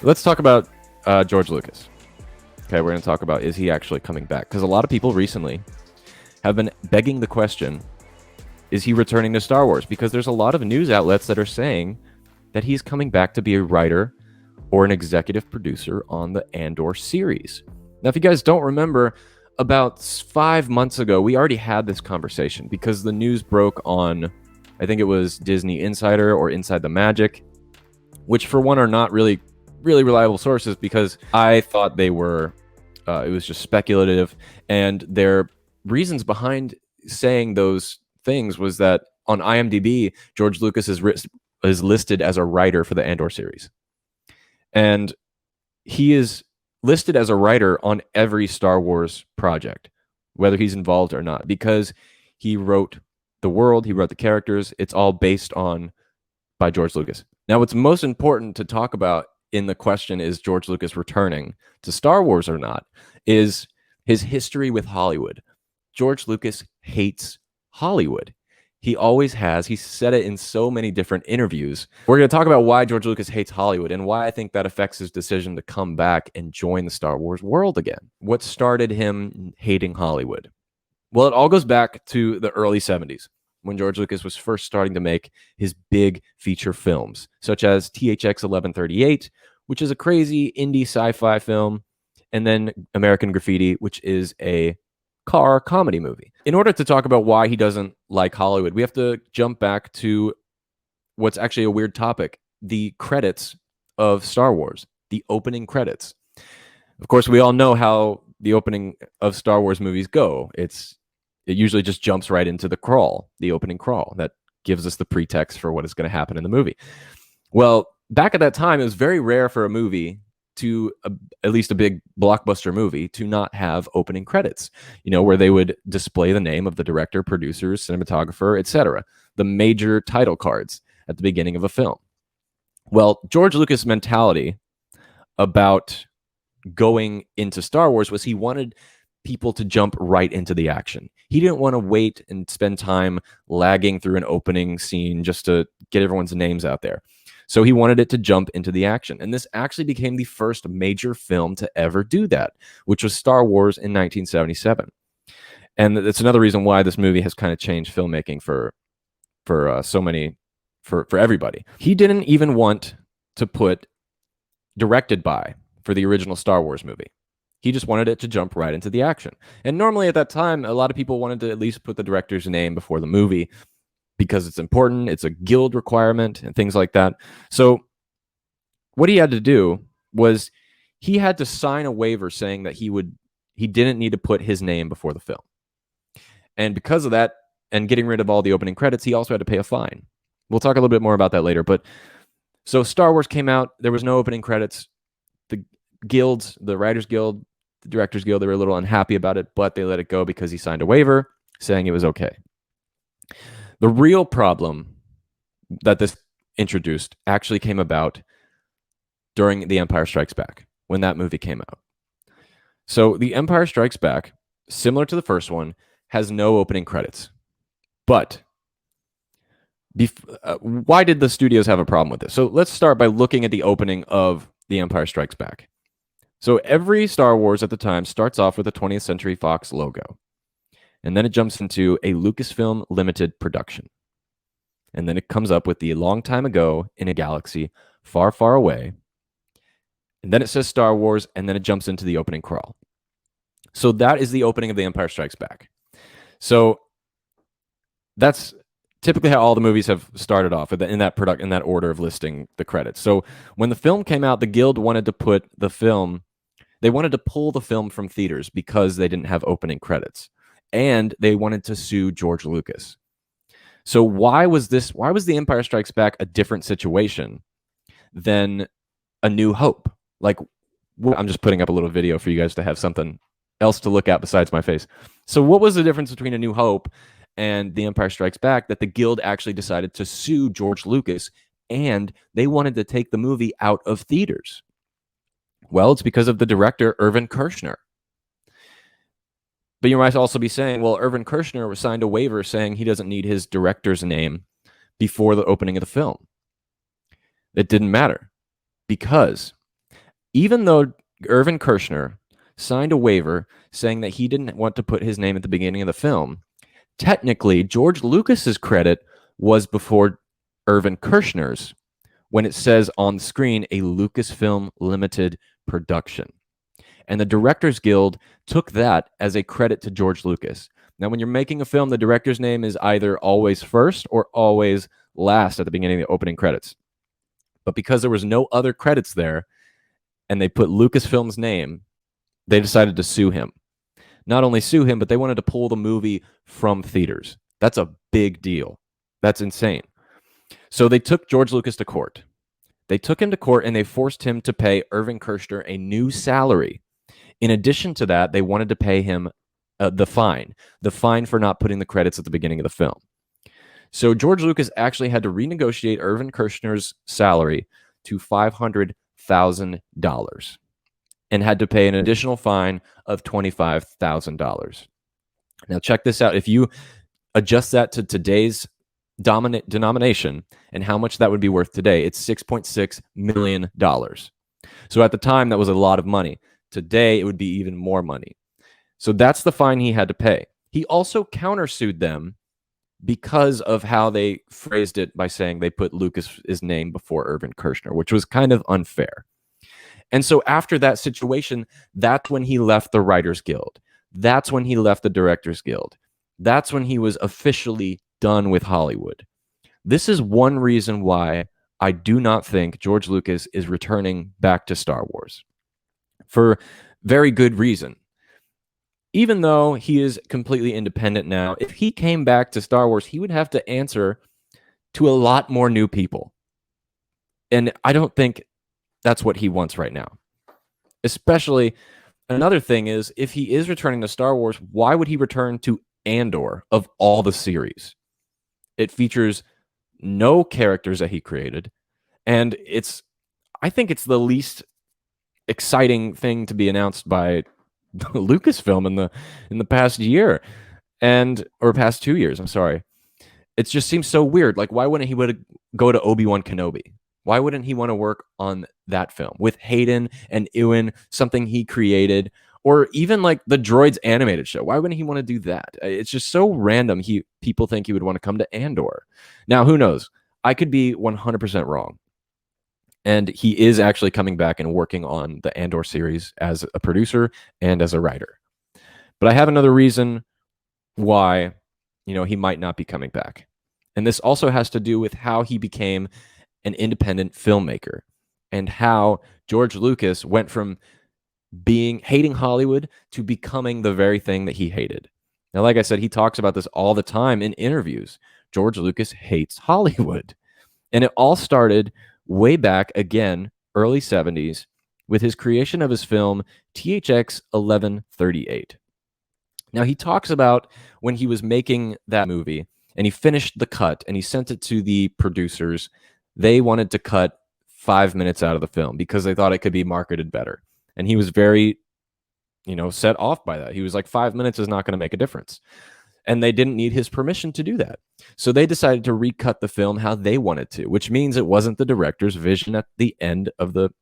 Let's talk about George Lucas. Okay, we're going to talk about, is he actually coming back? Because a lot of people recently have been begging the question, is he returning to Star Wars? Because there's a lot of news outlets that are saying that he's coming back to be a writer or an executive producer on the Andor series. Now, if you guys don't remember, about 5 months ago, we already had this conversation because the news broke on, I think it was Disney Insider or Inside the Magic, which for one are not really reliable sources because I thought they were, it was just speculative. And their reasons behind saying those things was that on IMDb, George Lucas is listed as a writer for the Andor series. And he is listed as a writer on every Star Wars project, whether he's involved or not, because he wrote the world, he wrote the characters. It's all based on by George Lucas. Now, what's most important to talk about in the question, is George Lucas returning to Star Wars or not, is his history with Hollywood. George Lucas hates Hollywood. He always has. He said it in so many different interviews. We're going to talk about why George Lucas hates Hollywood and why I think that affects his decision to come back and join the Star Wars world again. What started him hating Hollywood? Well, it all goes back to the early 70s when George Lucas was first starting to make his big feature films, such as THX 1138, which is a crazy indie sci-fi film, and then American Graffiti, which is a car comedy movie. In order to talk about why he doesn't like Hollywood, we have to jump back to what's actually a weird topic, the credits of Star Wars, the opening credits. Of course, we all know how the opening of Star Wars movies go. It usually just jumps right into the crawl, the opening crawl that gives us the pretext for what is going to happen in the movie. Well, back at that time, it was very rare for a movie to, at least a big blockbuster movie, to not have opening credits, where they would display the name of the director, producers, cinematographer, etc., the major title cards at the beginning of a film. Well, George Lucas' mentality about going into Star Wars was he wanted people to jump right into the action. He didn't want to wait and spend time lagging through an opening scene just to get everyone's names out there. So he wanted it to jump into the action. And this actually became the first major film to ever do that, which was Star Wars in 1977. And that's another reason why this movie has kind of changed filmmaking for everybody. He didn't even want to put directed by for the original Star Wars movie. He just wanted it to jump right into the action. And normally at that time, a lot of people wanted to at least put the director's name before the movie because it's important. It's a guild requirement and things like that. So what he had to do was he had to sign a waiver saying that he didn't need to put his name before the film. And because of that, and getting rid of all the opening credits, he also had to pay a fine. We'll talk a little bit more about that later. But so Star Wars came out. There was no opening credits. The guilds, the Writers Guild, the Directors Guild, they were a little unhappy about it, but they let it go because he signed a waiver saying it was okay. The real problem that this introduced actually came about during The Empire Strikes Back, when that movie came out. So The Empire Strikes Back, similar to the first one, has no opening credits. But why did the studios have a problem with this? So let's start by looking at the opening of The Empire Strikes Back. So every Star Wars at the time starts off with a 20th Century Fox logo. And then it jumps into a Lucasfilm Limited production. And then it comes up with the long time ago in a galaxy far, far away. And then it says Star Wars, and then it jumps into the opening crawl. So that is the opening of The Empire Strikes Back. So that's typically how all the movies have started off in that order of listing the credits. So when the film came out, the Guild wanted to pull the film from theaters because they didn't have opening credits. And they wanted to sue George Lucas. So why was The Empire Strikes Back a different situation than A New Hope? Like, I'm just putting up a little video for you guys to have something else to look at besides my face. So what was the difference between A New Hope and The Empire Strikes Back that the Guild actually decided to sue George Lucas and they wanted to take the movie out of theaters? Well, it's because of the director, Irvin Kershner. But you might also be saying, well, Irvin Kershner was signed a waiver saying he doesn't need his director's name before the opening of the film. It didn't matter because Even though Irvin Kershner signed a waiver saying that he didn't want to put his name at the beginning of the film, technically George Lucas's credit was before Irvin Kershner's when it says on the screen a Lucasfilm Limited production. And the Directors Guild took that as a credit to George Lucas. Now, when you're making a film, the director's name is either always first or always last at the beginning of the opening credits. But because there was no other credits there, and they put Lucasfilm's name, they decided to sue him. Not only sue him, but they wanted to pull the movie from theaters. That's a big deal. That's insane. So they took George Lucas to court. They took him to court and they forced him to pay Irvin Kershner a new salary. In addition to that, they wanted to pay him the fine for not putting the credits at the beginning of the film. So George Lucas actually had to renegotiate Irvin Kershner's salary to $500,000 and had to pay an additional fine of $25,000. Now, check this out. If you adjust that to today's denomination and how much that would be worth today, it's $6.6 million. So at the time, that was a lot of money. Today, it would be even more money. So that's the fine he had to pay. He also countersued them because of how they phrased it by saying they put Lucas's name before Irvin Kershner, which was kind of unfair. And so after that situation, that's when he left the Writers Guild. That's when he left the Directors Guild. That's when he was officially done with Hollywood. This is one reason why I do not think George Lucas is returning back to Star Wars. For very good reason. Even though he is completely independent now, if he came back to Star Wars, he would have to answer to a lot more new people. And I don't think that's what he wants right now. Especially, another thing is, if he is returning to Star Wars, why would he return to Andor of all the series? It features no characters that he created, and I think it's the least exciting thing to be announced by Lucasfilm in the past year or past 2 years. I'm sorry. It just seems so weird. Like, why wouldn't he go to Obi-Wan Kenobi? Why wouldn't he want to work on that film with Hayden and Ewan, something he created, or even like the Droids animated show? Why wouldn't he want to do that? It's just so random. People think he would want to come to Andor. Now, who knows? I could be 100% wrong. And he is actually coming back and working on the Andor series as a producer and as a writer. But I have another reason why, he might not be coming back. And this also has to do with how he became an independent filmmaker and how George Lucas went from hating Hollywood to becoming the very thing that he hated. Now, like I said, he talks about this all the time in interviews. George Lucas hates Hollywood. And it all started way back, again, early 70s, with his creation of his film THX 1138. Now, he talks about when he was making that movie and he finished the cut and he sent it to the producers. They wanted to cut 5 minutes out of the film because they thought it could be marketed better. And he was very, set off by that. He was like, 5 minutes is not going to make a difference. And they didn't need his permission to do that. So they decided to recut the film how they wanted to, which means it wasn't the director's vision at the end of the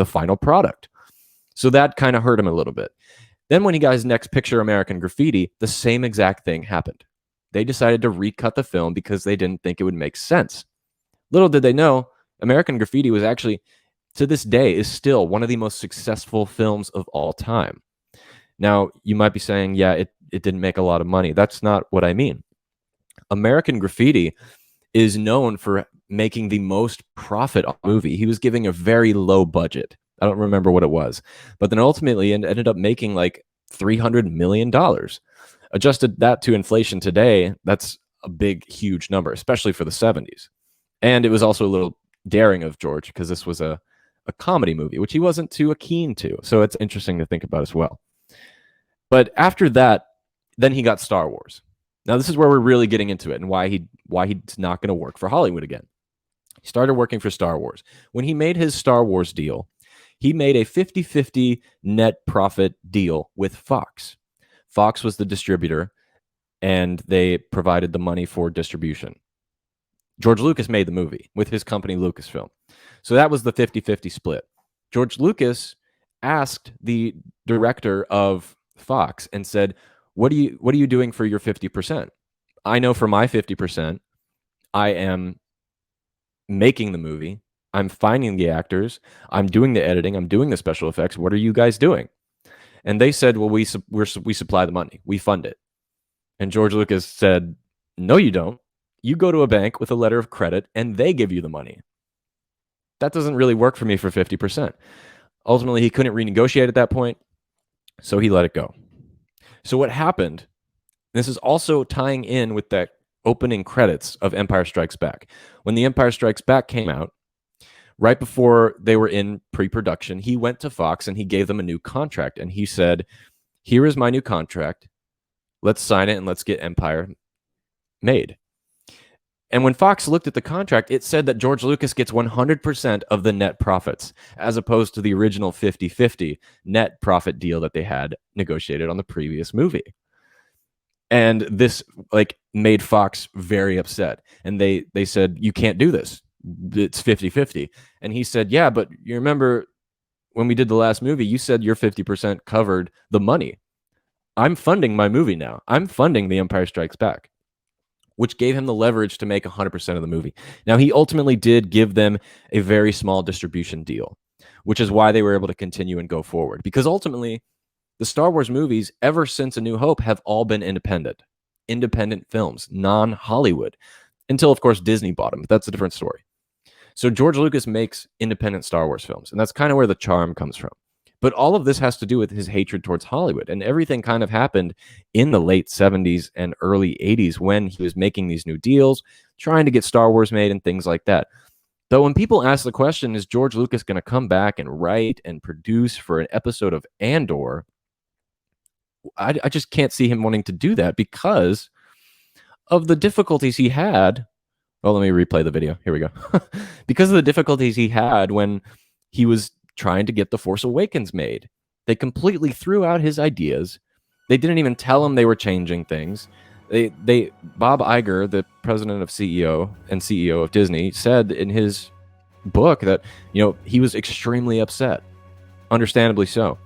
final product. So that kind of hurt him a little bit. Then when he got his next picture, American Graffiti, the same exact thing happened. They decided to recut the film because they didn't think it would make sense. Little did they know, American Graffiti was actually, to this day, is still one of the most successful films of all time. Now, you might be saying, yeah, it didn't make a lot of money. That's not what I mean. American Graffiti is known for making the most profit on a movie. He was giving a very low budget. I don't remember what it was. But then ultimately it ended up making like $300 million. Adjusted that to inflation today, that's a big, huge number, especially for the 70s. And it was also a little daring of George because this was a comedy movie, which he wasn't too keen to. So it's interesting to think about as well. But after that, then he got Star Wars. Now, this is where we're really getting into it and why he's not going to work for Hollywood again. He started working for Star Wars. When he made his Star Wars deal, he made a 50-50 net profit deal with Fox. Fox was the distributor, and they provided the money for distribution. George Lucas made the movie with his company Lucasfilm. So that was the 50-50 split. George Lucas asked the director of Fox and said, what are you doing for your 50%? I know for my 50%, I am making the movie, I'm finding the actors, I'm doing the editing, I'm doing the special effects. What are you guys doing? And they said, well, we supply the money, we fund it. And George Lucas said, no, you don't. You go to a bank with a letter of credit and they give you the money. That doesn't really work for me for 50%. Ultimately, he couldn't renegotiate at that point, so he let it go. So what happened, this is also tying in with that opening credits of Empire Strikes Back. When The Empire Strikes Back came out, right before they were in pre-production, he went to Fox and he gave them a new contract. And he said, here is my new contract. Let's sign it and let's get Empire made. And when Fox looked at the contract, it said that George Lucas gets 100% of the net profits, as opposed to the original 50-50 net profit deal that they had negotiated on the previous movie. And this made Fox very upset. And they said, you can't do this. It's 50-50. And he said, yeah, but you remember when we did the last movie, you said your 50% covered the money. I'm funding my movie now. I'm funding The Empire Strikes Back, which gave him the leverage to make 100% of the movie. Now, he ultimately did give them a very small distribution deal, which is why they were able to continue and go forward. Because ultimately, the Star Wars movies, ever since A New Hope, have all been independent films, non-Hollywood, until, of course, Disney bought them. But that's a different story. So George Lucas makes independent Star Wars films, and that's kind of where the charm comes from. But all of this has to do with his hatred towards Hollywood, and everything kind of happened in the late 70s and early 80s when he was making these new deals, trying to get Star Wars made and things like that. Though when people ask the question, is George Lucas going to come back and write and produce for an episode of Andor, I just can't see him wanting to do that because of the difficulties he had. Well, let me replay the video. Here we go. Because of the difficulties he had when he was trying to get The Force Awakens made. They completely threw out his ideas. They didn't even tell him they were changing things. Bob Iger, the president of CEO of Disney, said in his book that, he was extremely upset. Understandably so.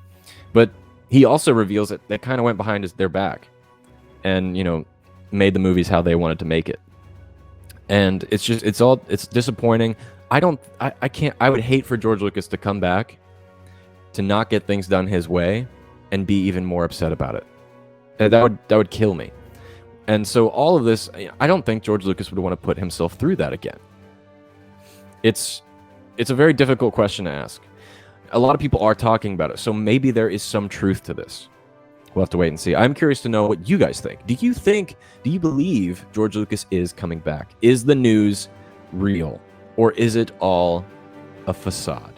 But he also reveals that they kind of went behind their back and, made the movies how they wanted to make it. And it's disappointing. I would hate for George Lucas to come back, to not get things done his way, and be even more upset about it. And that would kill me. And so all of this, I don't think George Lucas would want to put himself through that again. It's a very difficult question to ask. A lot of people are talking about it, so maybe there is some truth to this. We'll have to wait and see. I'm curious to know what you guys think. Do you believe George Lucas is coming back? Is the news real? Or is it all a facade?